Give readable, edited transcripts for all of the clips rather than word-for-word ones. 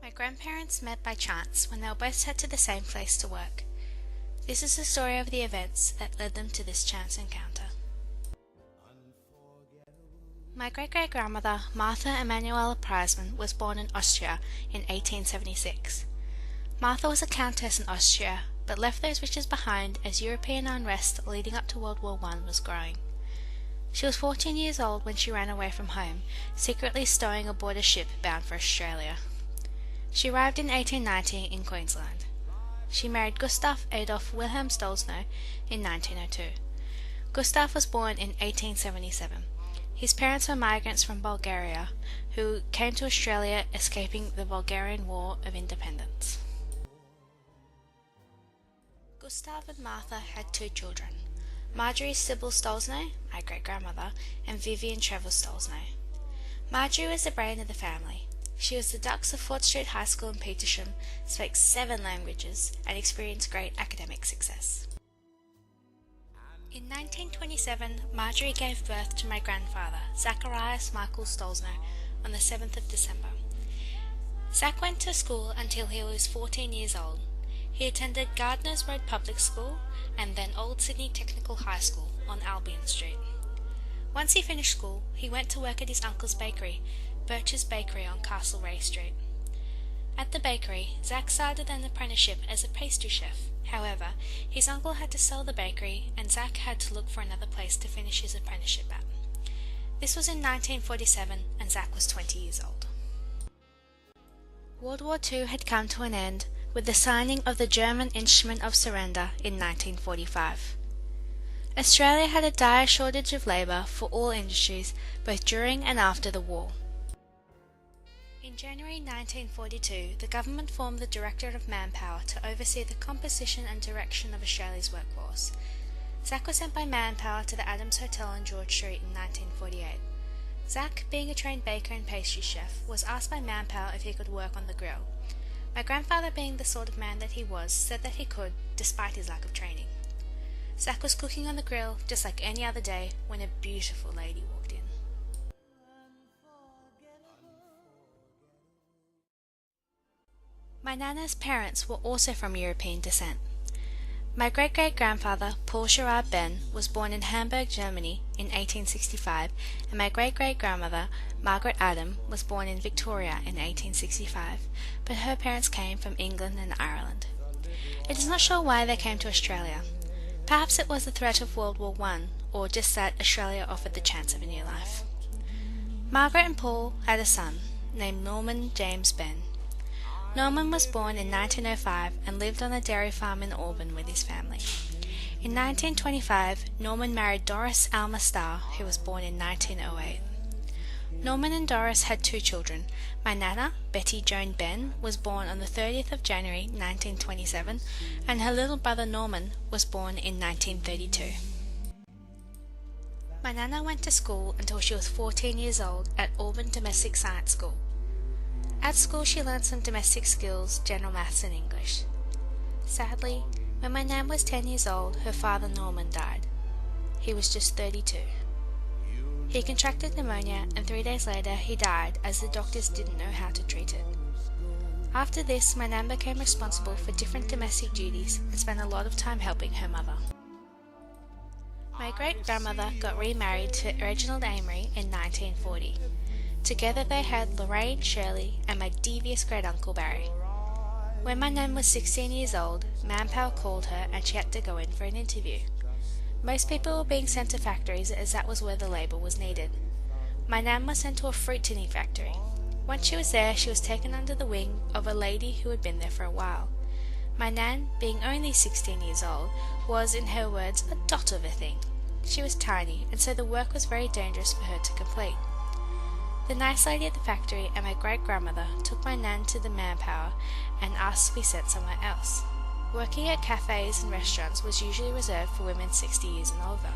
My grandparents met by chance when they were both set to the same place to work. This is the story of the events that led them to this chance encounter. My great-great-grandmother, Martha Emanuela Preisman, was born in Austria in 1876. Martha was a countess in Austria, but left those riches behind as European unrest leading up to World War I was growing. She was 14 years old when she ran away from home, secretly stowing aboard a ship bound for Australia. She arrived in 1890 in Queensland. She married Gustav Adolf Wilhelm Stolzno in 1902. Gustav was born in 1877. His parents were migrants from Bulgaria who came to Australia escaping the Bulgarian War of Independence. Gustav and Martha had two children, Marjorie Sybil Stolzno, my great-grandmother, and Vivian Trevor Stolzno. Marjorie was the brain of the family. She was the dux of Fort Street High School in Petersham, spoke 7 languages, and experienced great academic success. In 1927, Marjorie gave birth to my grandfather, Zacharias Michael Stolzno, on the 7th of December. Zach went to school until he was 14 years old. He attended Gardners Road Public School and then Old Sydney Technical High School on Albion Street. Once he finished school, he went to work at his uncle's bakery, Birch's Bakery on Castlereagh Street. At the bakery, Zach started an apprenticeship as a pastry chef. However, his uncle had to sell the bakery and Zach had to look for another place to finish his apprenticeship at. This was in 1947 and Zach was 20 years old. World War II had come to an end with the signing of the German Instrument of Surrender in 1945. Australia had a dire shortage of labour for all industries both during and after the war. In January 1942, the government formed the Directorate of Manpower to oversee the composition and direction of Australia's workforce. Zach was sent by Manpower to the Adams Hotel on George Street in 1948. Zach, being a trained baker and pastry chef, was asked by Manpower if he could work on the grill. My grandfather, being the sort of man that he was, said that he could, despite his lack of training. Zach was cooking on the grill just like any other day when a beautiful lady walked in. My Nana's parents were also from European descent. My great-great-grandfather, Paul Gerard Ben, was born in Hamburg, Germany in 1865, and my great-great-grandmother, Margaret Adam, was born in Victoria in 1865, but her parents came from England and Ireland. It is not sure why they came to Australia. Perhaps it was the threat of World War I, or just that Australia offered the chance of a new life. Margaret and Paul had a son, named Norman James Ben. Norman was born in 1905 and lived on a dairy farm in Auburn with his family. In 1925, Norman married Doris Alma Starr, who was born in 1908. Norman and Doris had 2 children. My Nana, Betty Joan Ben, was born on the 30th of January 1927, and her little brother Norman was born in 1932. My Nana went to school until she was 14 years old at Auburn Domestic Science School. At school she learned some domestic skills, general maths and English. Sadly, when my Nan was 10 years old, her father Norman died. He was just 32. He contracted pneumonia and 3 days later he died as the doctors didn't know how to treat it. After this, my Nan became responsible for different domestic duties and spent a lot of time helping her mother. My great-grandmother got remarried to Reginald Amory in 1940. Together they had Lorraine, Shirley, and my devious great-uncle Barry. When my Nan was 16 years old, Manpower called her and she had to go in for an interview. Most people were being sent to factories as that was where the labour was needed. My Nan was sent to a fruit tinning factory. Once she was there, she was taken under the wing of a lady who had been there for a while. My Nan, being only 16 years old, was, in her words, a dot of a thing. She was tiny, and so the work was very dangerous for her to complete. The nice lady at the factory and my great-grandmother took my Nan to the Manpower and asked to be sent somewhere else. Working at cafes and restaurants was usually reserved for women 60 years and over.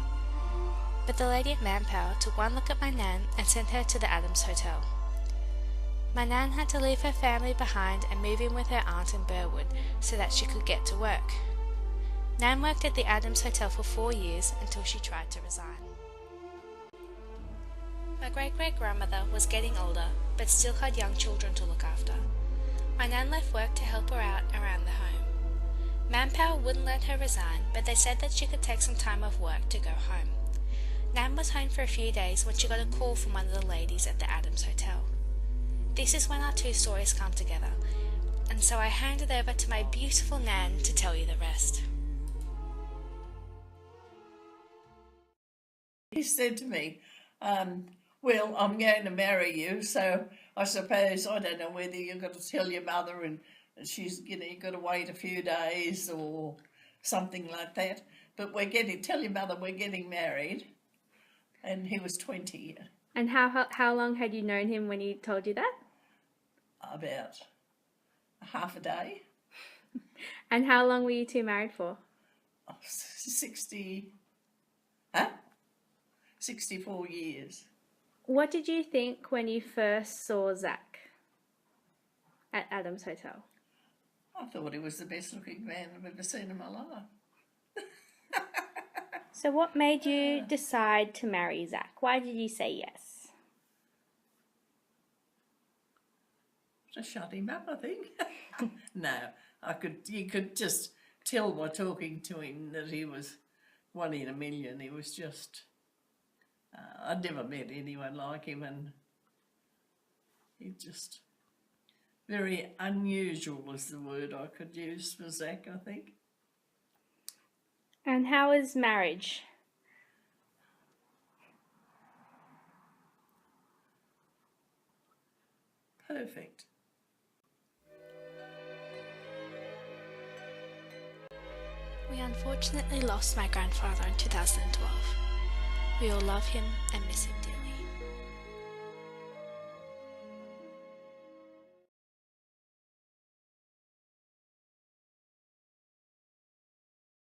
But the lady at Manpower took one look at my Nan and sent her to the Adams Hotel. My Nan had to leave her family behind and move in with her aunt in Burwood so that she could get to work. Nan worked at the Adams Hotel for 4 years until she tried to resign. My great-great-grandmother was getting older, but still had young children to look after. My nan left work to help her out around the home. Manpower wouldn't let her resign, but they said that she could take some time off work to go home. Nan was home for a few days when she got a call from one of the ladies at the Adams Hotel. This is when our two stories come together, and so I hand it over to my beautiful Nan to tell you the rest. He said to me, well, I'm going to marry you, so I suppose, I don't know whether you've got to tell your mother and she's, you've got to wait a few days or something like that. But tell your mother we're getting married. And he was 20. And how long had you known him when he told you that? About half a day. And how long were you two married for? 64 years. What did you think when you first saw Zach at Adams Hotel? I thought he was the best looking man I've ever seen in my life. So what made you decide to marry Zach? Why did you say yes? To shut him up, I think. No, you could just tell by talking to him that he was one in a million. He was just, I'd never met anyone like him, and he just, very unusual is the word I could use for Zach, I think. And how is marriage? Perfect. We unfortunately lost my grandfather in 2012. We all love him and miss him dearly.